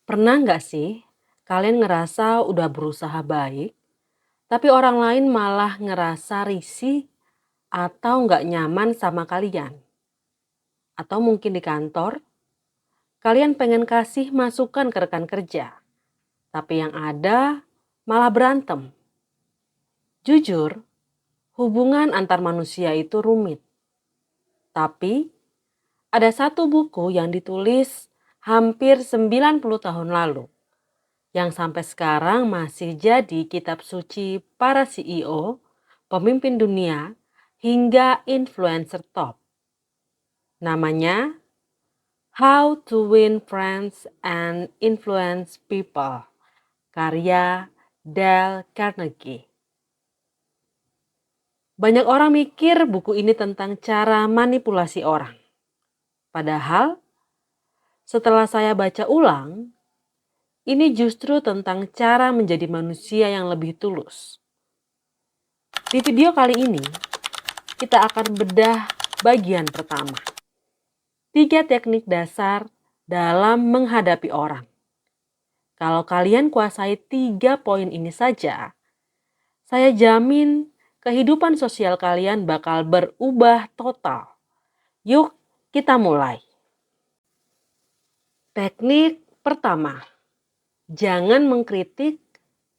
Pernah nggak sih kalian ngerasa udah berusaha baik, tapi orang lain malah ngerasa risih atau nggak nyaman sama kalian? Atau mungkin di kantor, kalian pengen kasih masukan ke rekan kerja, tapi yang ada malah berantem. Jujur, hubungan antar manusia itu rumit. Tapi ada satu buku yang ditulis hampir 90 tahun lalu yang sampai sekarang masih jadi kitab suci para CEO, pemimpin dunia, hingga influencer top. Namanya How to Win Friends and Influence People, karya Dale Carnegie. Banyak orang mikir buku ini tentang cara manipulasi orang. Padahal setelah saya baca ulang, ini justru tentang cara menjadi manusia yang lebih tulus. Di video kali ini, kita akan bedah bagian pertama. 3 teknik dasar dalam menghadapi orang. Kalau kalian kuasai 3 poin ini saja, saya jamin kehidupan sosial kalian bakal berubah total. Yuk, kita mulai. Teknik pertama, jangan mengkritik,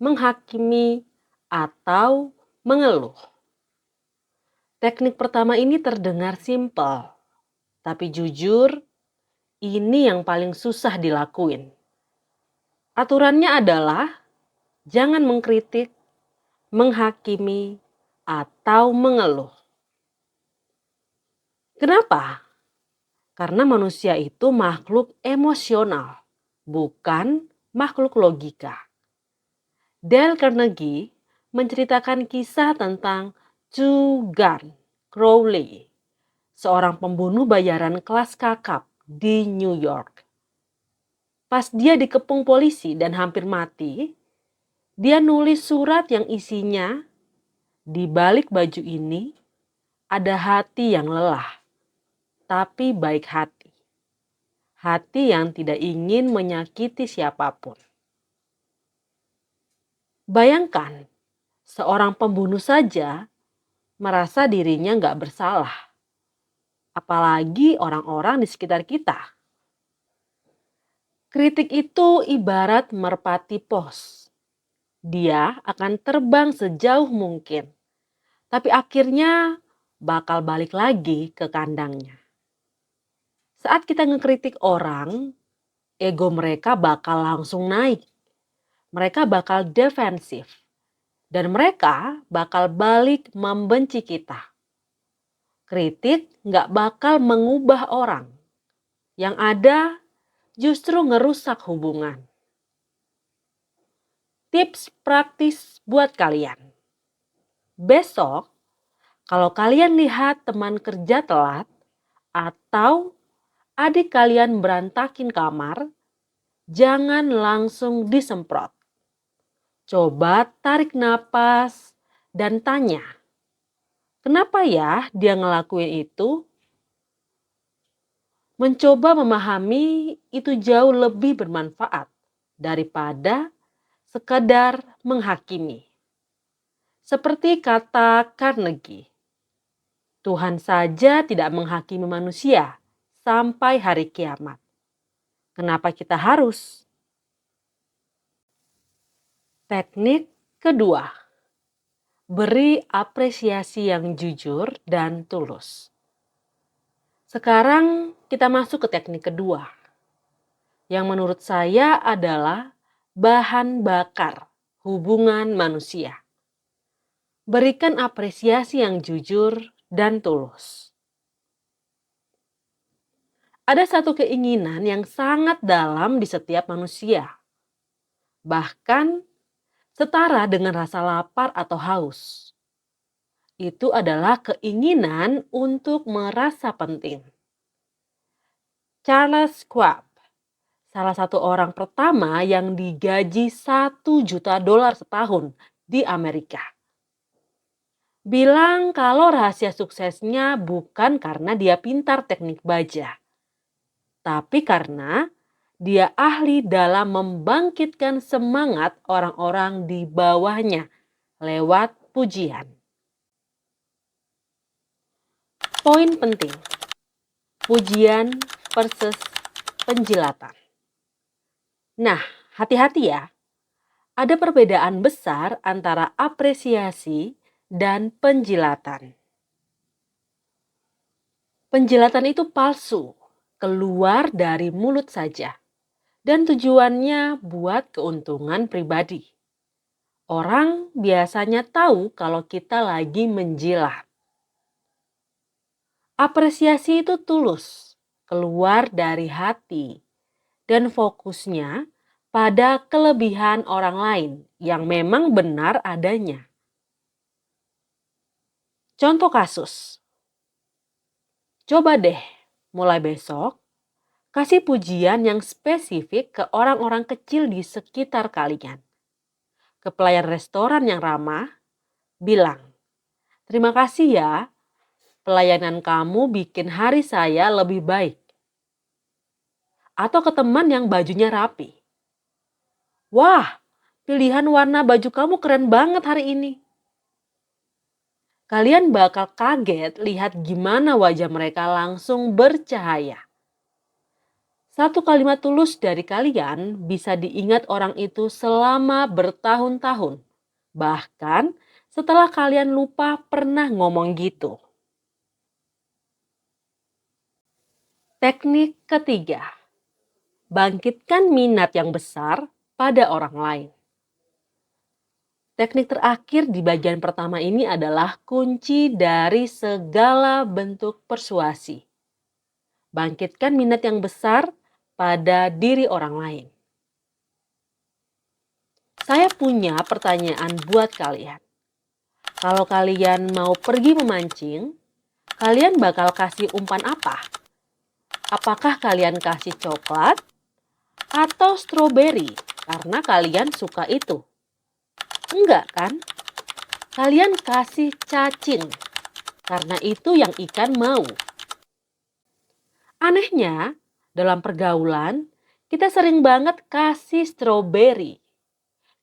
menghakimi, atau mengeluh. Teknik pertama ini terdengar simpel, tapi jujur, ini yang paling susah dilakuin. Aturannya adalah jangan mengkritik, menghakimi, atau mengeluh. Kenapa? Karena manusia itu makhluk emosional, bukan makhluk logika. Dale Carnegie menceritakan kisah tentang Jugan Crowley, seorang pembunuh bayaran kelas kakap di New York. Pas dia dikepung polisi dan hampir mati, dia nulis surat yang isinya, di balik baju ini ada hati yang lelah, tapi baik hati. Hati yang tidak ingin menyakiti siapapun. Bayangkan, seorang pembunuh saja merasa dirinya nggak bersalah. Apalagi orang-orang di sekitar kita. Kritik itu ibarat merpati pos. Dia akan terbang sejauh mungkin. Tapi akhirnya bakal balik lagi ke kandangnya. Saat kita ngekritik orang, ego mereka bakal langsung naik. Mereka bakal defensif. Dan mereka bakal balik membenci kita. Kritik gak bakal mengubah orang. Yang ada justru ngerusak hubungan. Tips praktis buat kalian. Besok, kalau kalian lihat teman kerja telat atau adik kalian berantakin kamar, jangan langsung disemprot. Coba tarik napas dan tanya, kenapa ya dia ngelakuin itu? Mencoba memahami itu jauh lebih bermanfaat daripada sekadar menghakimi. Seperti kata Carnegie, Tuhan saja tidak menghakimi manusia sampai hari kiamat. Kenapa kita harus? Teknik kedua, beri apresiasi yang jujur dan tulus. Sekarang kita masuk ke teknik kedua, yang menurut saya adalah bahan bakar hubungan manusia. Berikan apresiasi yang jujur dan tulus. Ada satu keinginan yang sangat dalam di setiap manusia. Bahkan setara dengan rasa lapar atau haus. Itu adalah keinginan untuk merasa penting. Charles Schwab, salah satu orang pertama yang digaji $1 juta setahun di Amerika, bilang kalau rahasia suksesnya bukan karena dia pintar teknik baja, tapi karena Dia ahli dalam membangkitkan semangat orang-orang di bawahnya lewat pujian. Poin penting, pujian versus penjilatan. Nah, hati-hati ya. Ada perbedaan besar antara apresiasi dan penjilatan. Penjilatan itu palsu, keluar dari mulut saja, dan tujuannya buat keuntungan pribadi. Orang biasanya tahu kalau kita lagi menjilat. Apresiasi itu tulus, keluar dari hati, dan fokusnya pada kelebihan orang lain yang memang benar adanya. Contoh kasus, coba deh mulai besok kasih pujian yang spesifik ke orang-orang kecil di sekitar kalian. Ke pelayan restoran yang ramah, bilang, "Terima kasih ya, pelayanan kamu bikin hari saya lebih baik." Atau ke teman yang bajunya rapi. "Wah, pilihan warna baju kamu keren banget hari ini." Kalian bakal kaget lihat gimana wajah mereka langsung bercahaya. Satu kalimat tulus dari kalian bisa diingat orang itu selama bertahun-tahun. Bahkan setelah kalian lupa pernah ngomong gitu. Teknik ketiga, bangkitkan minat yang besar pada orang lain. Teknik terakhir di bagian pertama ini adalah kunci dari segala bentuk persuasi. Bangkitkan minat yang besar pada diri orang lain. Saya punya pertanyaan buat kalian. Kalau kalian mau pergi memancing, kalian bakal kasih umpan apa? Apakah kalian kasih coklat atau stroberi karena kalian suka itu? Enggak kan? Kalian kasih cacing karena itu yang ikan mau. Anehnya, dalam pergaulan, kita sering banget kasih stroberi.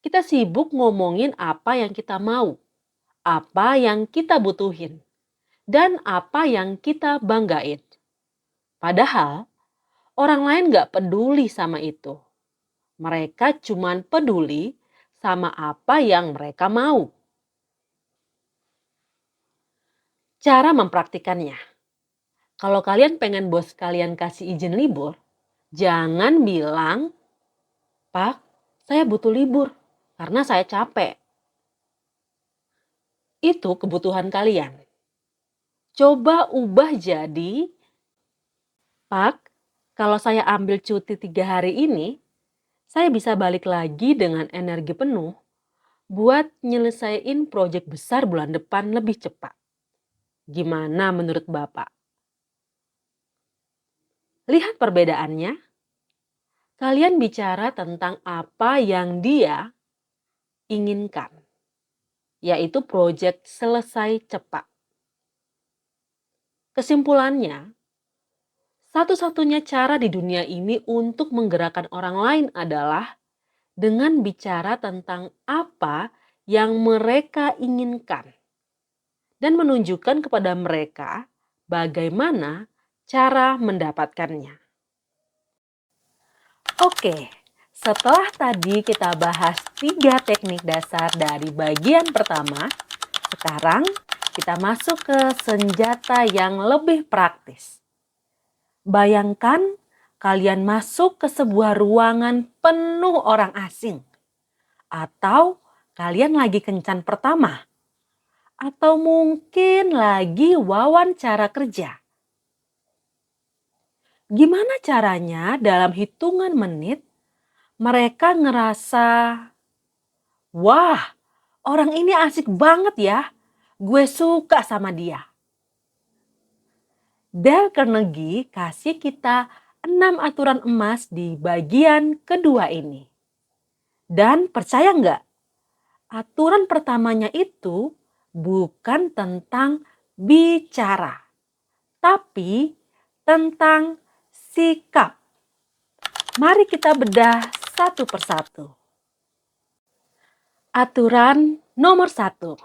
Kita sibuk ngomongin apa yang kita mau, apa yang kita butuhin, dan apa yang kita banggain. Padahal, orang lain gak peduli sama itu. Mereka cuman peduli sama apa yang mereka mau. Cara mempraktikannya. Kalau kalian pengen bos kalian kasih izin libur, jangan bilang, "Pak, saya butuh libur karena saya capek." Itu kebutuhan kalian. Coba ubah jadi, "Pak, kalau saya ambil cuti 3 hari ini, saya bisa balik lagi dengan energi penuh buat nyelesain proyek besar bulan depan lebih cepat." Gimana menurut Bapak? Lihat perbedaannya. Kalian bicara tentang apa yang dia inginkan, yaitu proyek selesai cepat. Kesimpulannya, satu-satunya cara di dunia ini untuk menggerakkan orang lain adalah dengan bicara tentang apa yang mereka inginkan dan menunjukkan kepada mereka bagaimana cara mendapatkannya. Oke, setelah tadi kita bahas 3 teknik dasar dari bagian pertama, sekarang kita masuk ke senjata yang lebih praktis. Bayangkan kalian masuk ke sebuah ruangan penuh orang asing, atau kalian lagi kencan pertama, atau mungkin lagi wawancara kerja. Gimana caranya dalam hitungan menit mereka ngerasa, "Wah, orang ini asik banget ya, gue suka sama dia." Dale Carnegie kasih kita 6 aturan emas di bagian kedua ini. Dan percaya nggak? Aturan pertamanya itu bukan tentang bicara, tapi tentang sikap. Mari kita bedah satu persatu. Aturan nomor 1.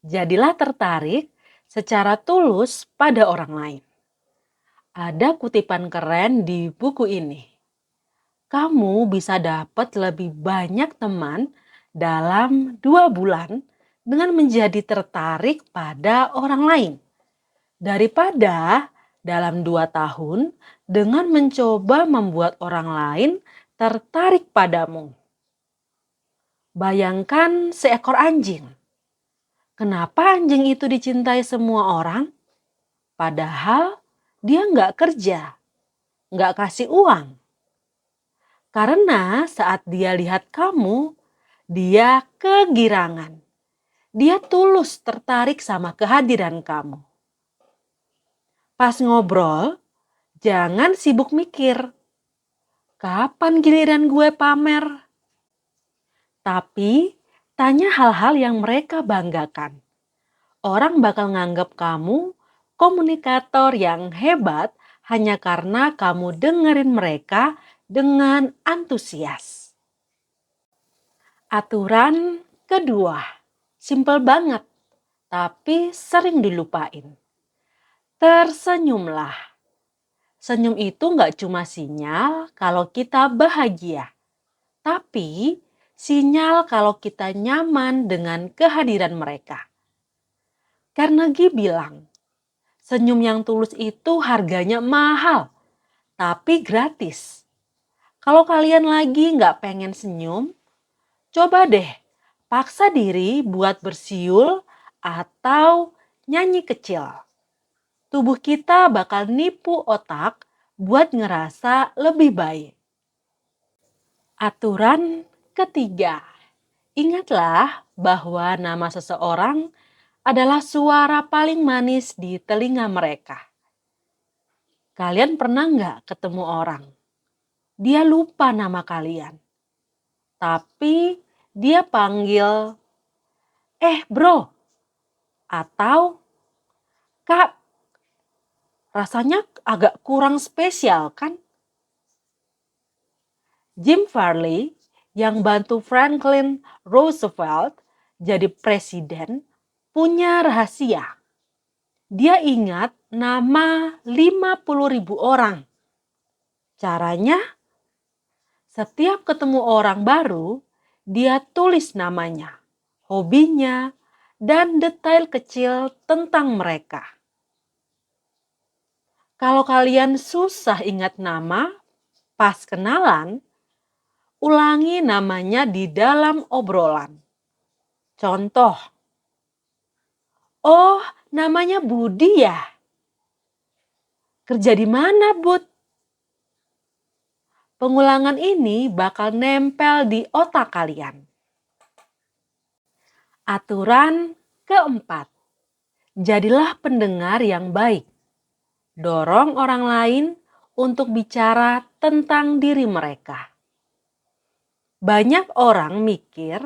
Jadilah tertarik secara tulus pada orang lain. Ada kutipan keren di buku ini. Kamu bisa dapat lebih banyak teman dalam 2 bulan dengan menjadi tertarik pada orang lain daripada dalam 2 tahun dengan mencoba membuat orang lain tertarik padamu. Bayangkan seekor anjing. Kenapa anjing itu dicintai semua orang? Padahal dia nggak kerja, nggak kasih uang. Karena saat dia lihat kamu, dia kegirangan. Dia tulus tertarik sama kehadiran kamu. Pas ngobrol, jangan sibuk mikir, kapan giliran gue pamer? Tapi tanya hal-hal yang mereka banggakan. Orang bakal nganggap kamu komunikator yang hebat hanya karena kamu dengerin mereka dengan antusias. Aturan kedua, simpel banget, tapi sering dilupain. Tersenyumlah. Senyum itu gak cuma sinyal kalau kita bahagia, tapi sinyal kalau kita nyaman dengan kehadiran mereka. Carnegie bilang, senyum yang tulus itu harganya mahal, tapi gratis. Kalau kalian lagi gak pengen senyum, coba deh paksa diri buat bersiul atau nyanyi kecil. Tubuh kita bakal nipu otak buat ngerasa lebih baik. Aturan ketiga, ingatlah bahwa nama seseorang adalah suara paling manis di telinga mereka. Kalian pernah nggak ketemu orang? Dia lupa nama kalian. Tapi dia panggil, bro, atau kak. Rasanya agak kurang spesial kan? Jim Farley yang bantu Franklin Roosevelt jadi presiden punya rahasia. Dia ingat nama 50.000 orang. Caranya, setiap ketemu orang baru, dia tulis namanya, hobinya, dan detail kecil tentang mereka. Kalau kalian susah ingat nama, pas kenalan, ulangi namanya di dalam obrolan. Contoh, oh namanya Budi ya? Kerja di mana, Bud? Pengulangan ini bakal nempel di otak kalian. Aturan keempat, jadilah pendengar yang baik. Dorong orang lain untuk bicara tentang diri mereka. Banyak orang mikir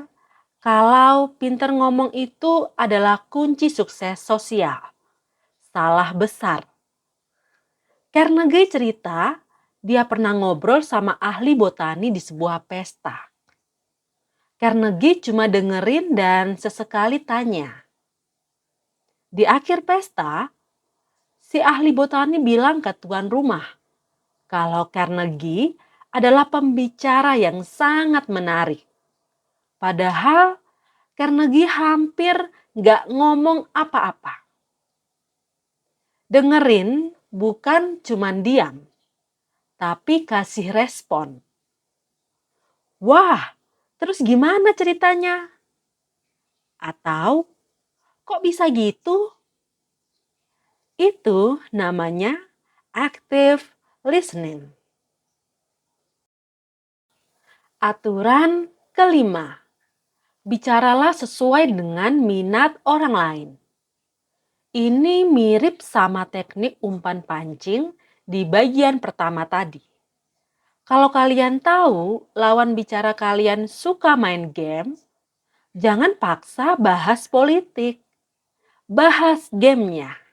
kalau pinter ngomong itu adalah kunci sukses sosial. Salah besar. Carnegie cerita dia pernah ngobrol sama ahli botani di sebuah pesta. Carnegie cuma dengerin dan sesekali tanya. Di akhir pesta, si ahli botani bilang ke tuan rumah kalau Carnegie adalah pembicara yang sangat menarik. Padahal Carnegie hampir gak ngomong apa-apa. Dengerin bukan cuman diam, tapi kasih respon. Wah, terus gimana ceritanya? Atau, kok bisa gitu? Itu namanya active listening. Aturan kelima, bicaralah sesuai dengan minat orang lain. Ini mirip sama teknik umpan pancing di bagian pertama tadi. Kalau kalian tahu lawan bicara kalian suka main game, jangan paksa bahas politik. Bahas gamenya.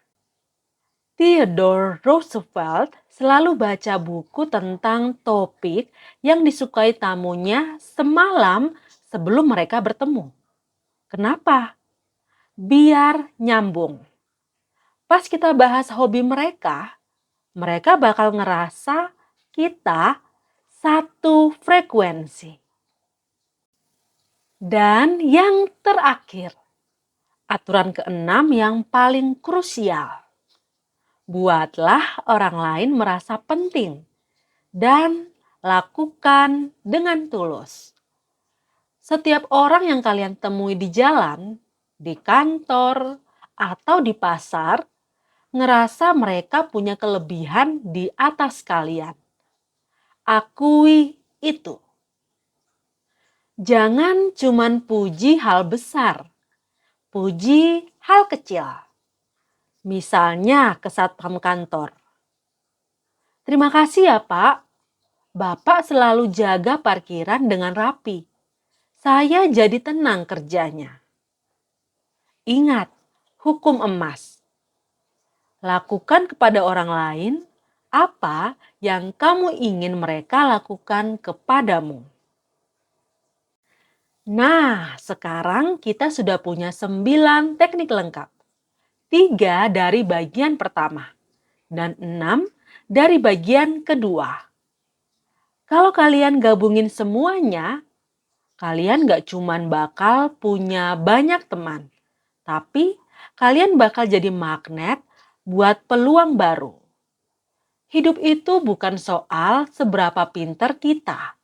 Theodore Roosevelt selalu baca buku tentang topik yang disukai tamunya semalam sebelum mereka bertemu. Kenapa? Biar nyambung. Pas kita bahas hobi mereka, mereka bakal ngerasa kita satu frekuensi. Dan yang terakhir, aturan keenam yang paling krusial. Buatlah orang lain merasa penting dan lakukan dengan tulus. Setiap orang yang kalian temui di jalan, di kantor, atau di pasar, ngerasa mereka punya kelebihan di atas kalian. Akui itu. Jangan cuman puji hal besar, puji hal kecil. Misalnya ke satpam kantor. Terima kasih ya Pak, Bapak selalu jaga parkiran dengan rapi. Saya jadi tenang kerjanya. Ingat, hukum emas. Lakukan kepada orang lain apa yang kamu ingin mereka lakukan kepadamu. Nah, sekarang kita sudah punya 9 teknik lengkap. 3 dari bagian pertama dan 6 dari bagian kedua. Kalau kalian gabungin semuanya, kalian gak cuman bakal punya banyak teman, tapi kalian bakal jadi magnet buat peluang baru. Hidup itu bukan soal seberapa pintar kita,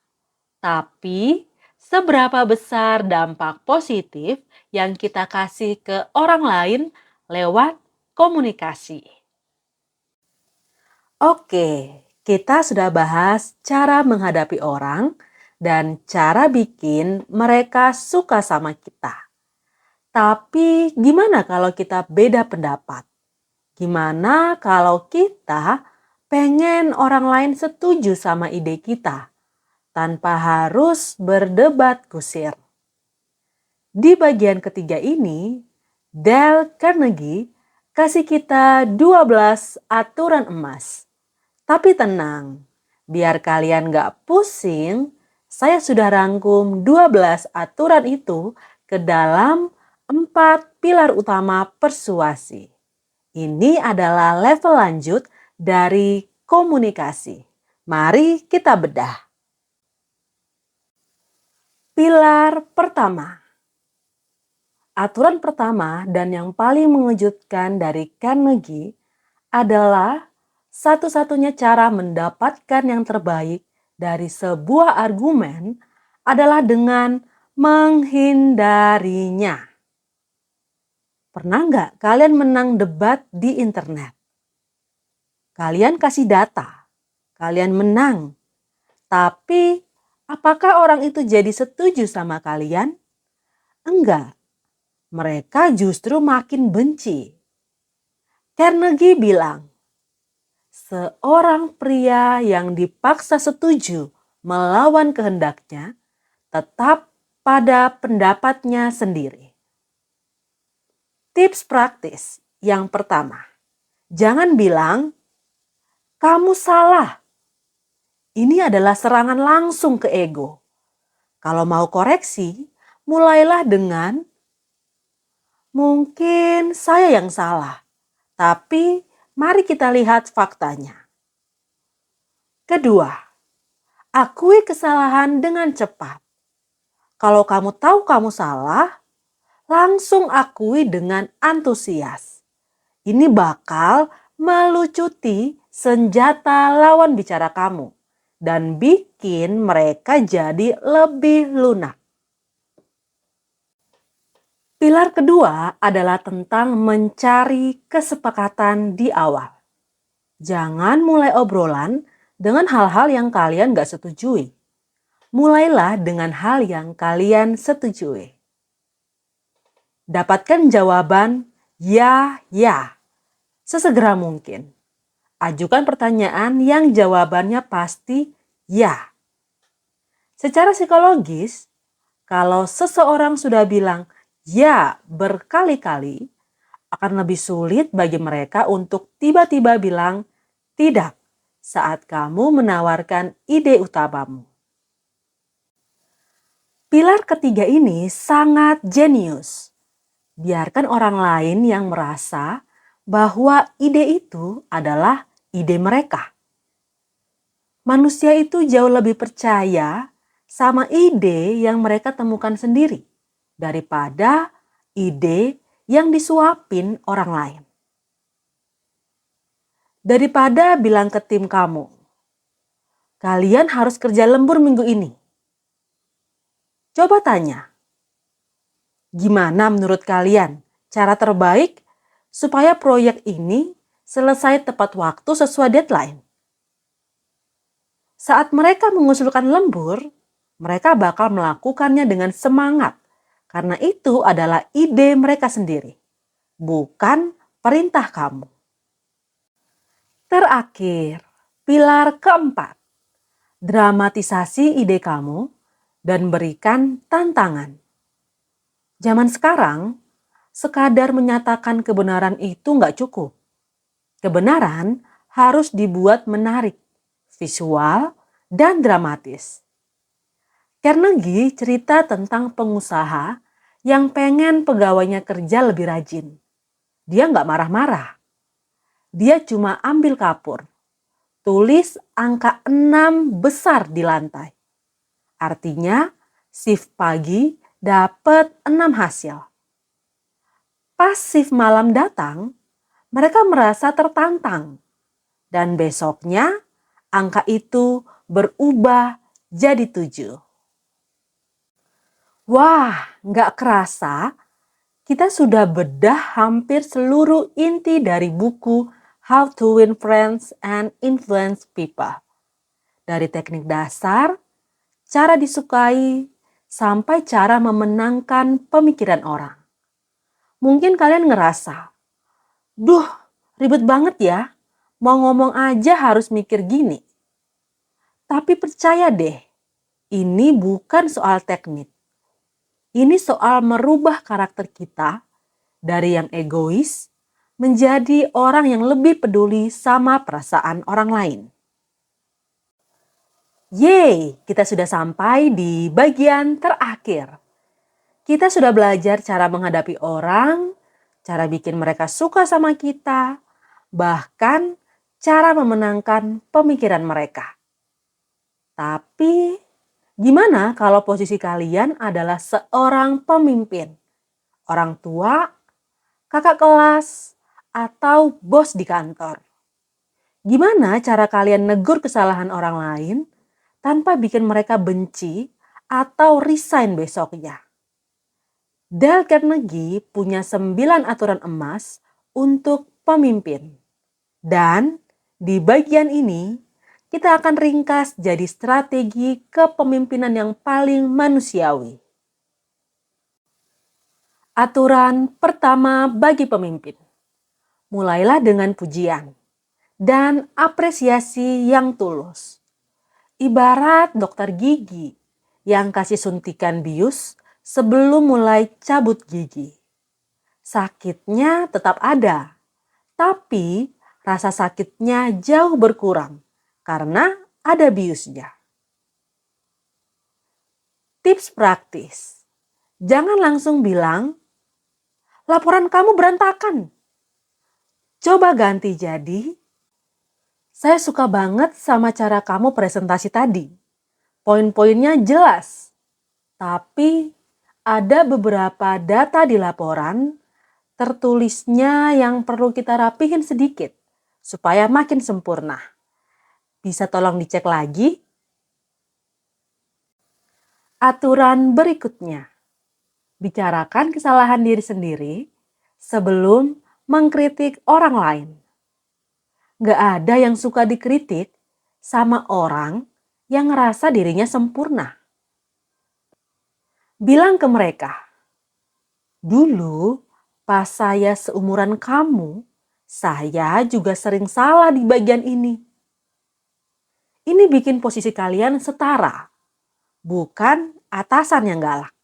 tapi seberapa besar dampak positif yang kita kasih ke orang lain lewat komunikasi. Oke, kita sudah bahas cara menghadapi orang dan cara bikin mereka suka sama kita. Tapi gimana kalau kita beda pendapat? Gimana kalau kita pengen orang lain setuju sama ide kita tanpa harus berdebat kusir? Di bagian ketiga ini, Dale Carnegie kasih kita 12 aturan emas. Tapi tenang, biar kalian gak pusing, saya sudah rangkum 12 aturan itu ke dalam 4 pilar utama persuasi. Ini adalah level lanjut dari komunikasi. Mari kita bedah. Pilar pertama. Aturan pertama dan yang paling mengejutkan dari Carnegie adalah satu-satunya cara mendapatkan yang terbaik dari sebuah argumen adalah dengan menghindarinya. Pernah nggak kalian menang debat di internet? Kalian kasih data, kalian menang. Tapi apakah orang itu jadi setuju sama kalian? Enggak, mereka justru makin benci. Carnegie bilang, seorang pria yang dipaksa setuju melawan kehendaknya tetap pada pendapatnya sendiri. Tips praktis yang pertama, jangan bilang, kamu salah. Ini adalah serangan langsung ke ego. Kalau mau koreksi, mulailah dengan, mungkin saya yang salah, tapi mari kita lihat faktanya. Kedua, akui kesalahan dengan cepat. Kalau kamu tahu kamu salah, langsung akui dengan antusias. Ini bakal melucuti senjata lawan bicara kamu dan bikin mereka jadi lebih lunak. Pilar kedua adalah tentang mencari kesepakatan di awal. Jangan mulai obrolan dengan hal-hal yang kalian gak setujui. Mulailah dengan hal yang kalian setujui. Dapatkan jawaban ya, sesegera mungkin. Ajukan pertanyaan yang jawabannya pasti ya. Secara psikologis, kalau seseorang sudah bilang ya berkali-kali, akan lebih sulit bagi mereka untuk tiba-tiba bilang tidak saat kamu menawarkan ide utamamu. Pilar ketiga ini sangat jenius. Biarkan orang lain yang merasa bahwa ide itu adalah ide mereka. Manusia itu jauh lebih percaya sama ide yang mereka temukan sendiri daripada ide yang disuapin orang lain. Daripada bilang ke tim kamu, kalian harus kerja lembur minggu ini. Coba tanya, gimana menurut kalian cara terbaik supaya proyek ini selesai tepat waktu sesuai deadline? Saat mereka mengusulkan lembur, mereka bakal melakukannya dengan semangat karena itu adalah ide mereka sendiri, bukan perintah kamu. Terakhir, pilar keempat, dramatisasi ide kamu dan berikan tantangan. Zaman sekarang, sekadar menyatakan kebenaran itu nggak cukup. Kebenaran harus dibuat menarik, visual, dan dramatis. Carnegie cerita tentang pengusaha yang pengen pegawainya kerja lebih rajin. Dia nggak marah-marah. Dia cuma ambil kapur, tulis angka 6 besar di lantai. Artinya, shift pagi dapat 6 hasil. Pas shift malam datang, mereka merasa tertantang. Dan besoknya, angka itu berubah jadi 7. Wah, nggak kerasa kita sudah bedah hampir seluruh inti dari buku How to Win Friends and Influence People. Dari teknik dasar, cara disukai, sampai cara memenangkan pemikiran orang. Mungkin kalian ngerasa, duh ribet banget ya, mau ngomong aja harus mikir gini. Tapi percaya deh, ini bukan soal teknik. Ini soal merubah karakter kita dari yang egois menjadi orang yang lebih peduli sama perasaan orang lain. Yeay, kita sudah sampai di bagian terakhir. Kita sudah belajar cara menghadapi orang, cara bikin mereka suka sama kita, bahkan cara memenangkan pemikiran mereka. Tapi gimana kalau posisi kalian adalah seorang pemimpin, orang tua, kakak kelas, atau bos di kantor? Gimana cara kalian negur kesalahan orang lain tanpa bikin mereka benci atau resign besoknya? Dale Carnegie punya 9 aturan emas untuk pemimpin. Dan di bagian ini kita akan ringkas jadi strategi kepemimpinan yang paling manusiawi. Aturan pertama bagi pemimpin. Mulailah dengan pujian dan apresiasi yang tulus. Ibarat dokter gigi yang kasih suntikan bius sebelum mulai cabut gigi. Sakitnya tetap ada, tapi rasa sakitnya jauh berkurang karena ada biusnya. Tips praktis. Jangan langsung bilang, laporan kamu berantakan. Coba ganti jadi, saya suka banget sama cara kamu presentasi tadi. Poin-poinnya jelas, tapi ada beberapa data di laporan tertulisnya yang perlu kita rapihin sedikit supaya makin sempurna. Bisa tolong dicek lagi? Aturan berikutnya. Bicarakan kesalahan diri sendiri sebelum mengkritik orang lain. Gak ada yang suka dikritik sama orang yang ngerasa dirinya sempurna. Bilang ke mereka, dulu pas saya seumuran kamu, saya juga sering salah di bagian ini. Ini bikin posisi kalian setara, bukan atasan yang galak.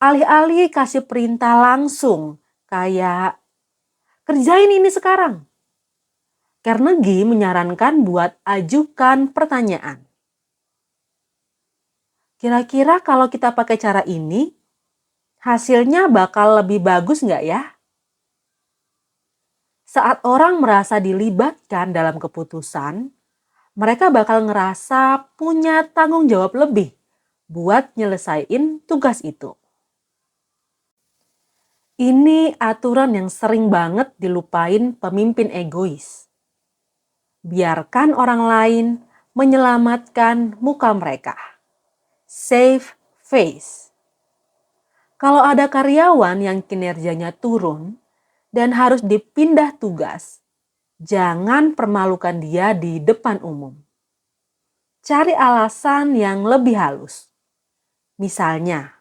Alih-alih kasih perintah langsung, kayak kerjain ini sekarang. Carnegie menyarankan buat ajukan pertanyaan. Kira-kira kalau kita pakai cara ini, hasilnya bakal lebih bagus nggak ya? Saat orang merasa dilibatkan dalam keputusan, mereka bakal ngerasa punya tanggung jawab lebih buat nyelesain tugas itu. Ini aturan yang sering banget dilupain pemimpin egois. Biarkan orang lain menyelamatkan muka mereka. Save face. Kalau ada karyawan yang kinerjanya turun dan harus dipindah tugas, jangan permalukan dia di depan umum. Cari alasan yang lebih halus. Misalnya,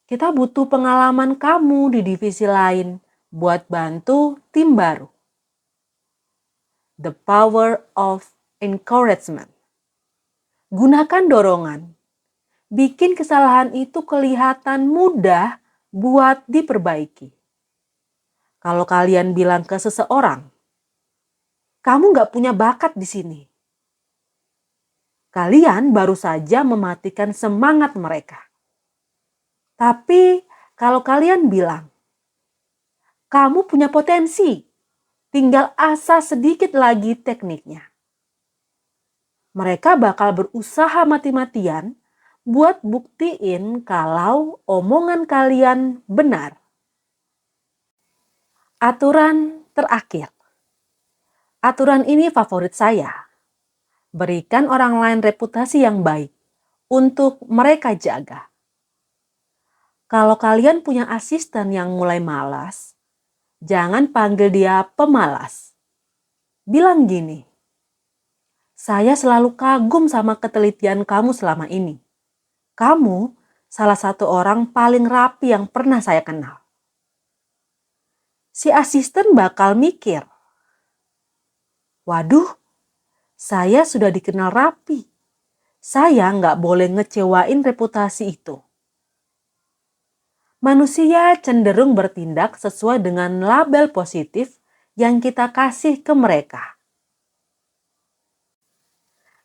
kita butuh pengalaman kamu di divisi lain buat bantu tim baru. The power of encouragement. Gunakan dorongan. Bikin kesalahan itu kelihatan mudah buat diperbaiki. Kalau kalian bilang ke seseorang, kamu gak punya bakat di sini. Kalian baru saja mematikan semangat mereka. Tapi kalau kalian bilang, kamu punya potensi, tinggal asah sedikit lagi tekniknya. Mereka bakal berusaha mati-matian buat buktiin kalau omongan kalian benar. Aturan terakhir. Aturan ini favorit saya. Berikan orang lain reputasi yang baik untuk mereka jaga. Kalau kalian punya asisten yang mulai malas, jangan panggil dia pemalas. Bilang gini, saya selalu kagum sama ketelitian kamu selama ini. Kamu salah satu orang paling rapi yang pernah saya kenal. Si asisten bakal mikir, waduh, saya sudah dikenal rapi. Saya nggak boleh ngecewain reputasi itu. Manusia cenderung bertindak sesuai dengan label positif yang kita kasih ke mereka.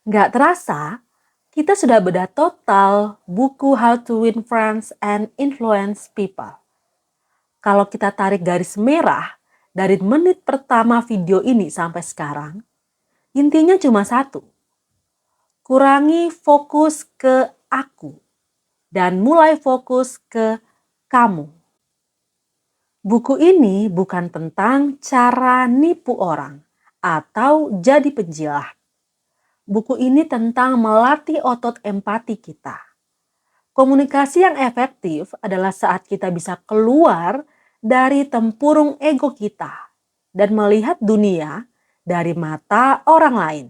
Nggak terasa, kita sudah bedah total buku How to Win Friends and Influence People. Kalau kita tarik garis merah dari menit pertama video ini sampai sekarang, intinya cuma satu. Kurangi fokus ke aku dan mulai fokus ke kamu. Buku ini bukan tentang cara nipu orang atau jadi penjilat. Buku ini tentang melatih otot empati kita. Komunikasi yang efektif adalah saat kita bisa keluar dari tempurung ego kita dan melihat dunia dari mata orang lain.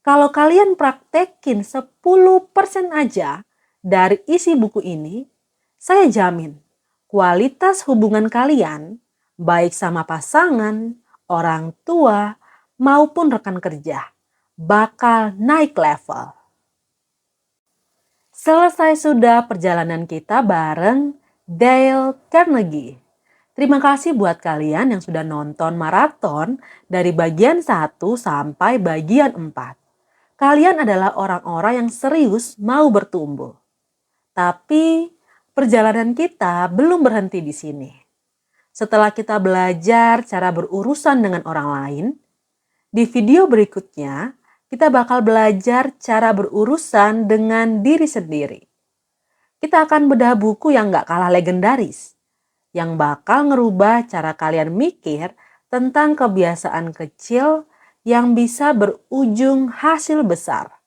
Kalau kalian praktekin 10% aja dari isi buku ini, saya jamin kualitas hubungan kalian, baik sama pasangan, orang tua, maupun rekan kerja, bakal naik level. Selesai sudah perjalanan kita bareng Dale Carnegie. Terima kasih buat kalian yang sudah nonton maraton dari bagian 1 sampai bagian 4. Kalian adalah orang-orang yang serius mau bertumbuh. Tapi perjalanan kita belum berhenti di sini. Setelah kita belajar cara berurusan dengan orang lain, di video berikutnya kita bakal belajar cara berurusan dengan diri sendiri. Kita akan bedah buku yang gak kalah legendaris, yang bakal ngerubah cara kalian mikir tentang kebiasaan kecil yang bisa berujung hasil besar.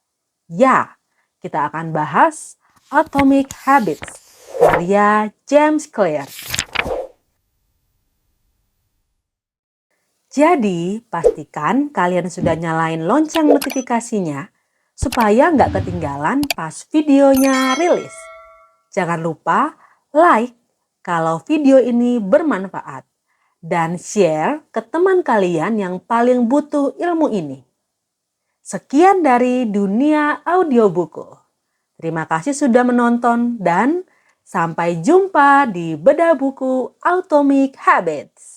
Ya, kita akan bahas Atomic Habits, karya James Clear. Jadi, pastikan kalian sudah nyalain lonceng notifikasinya supaya nggak ketinggalan pas videonya rilis. Jangan lupa like kalau video ini bermanfaat dan share ke teman kalian yang paling butuh ilmu ini. Sekian dari dunia audiobuku. Terima kasih sudah menonton dan sampai jumpa di bedah buku Atomic Habits.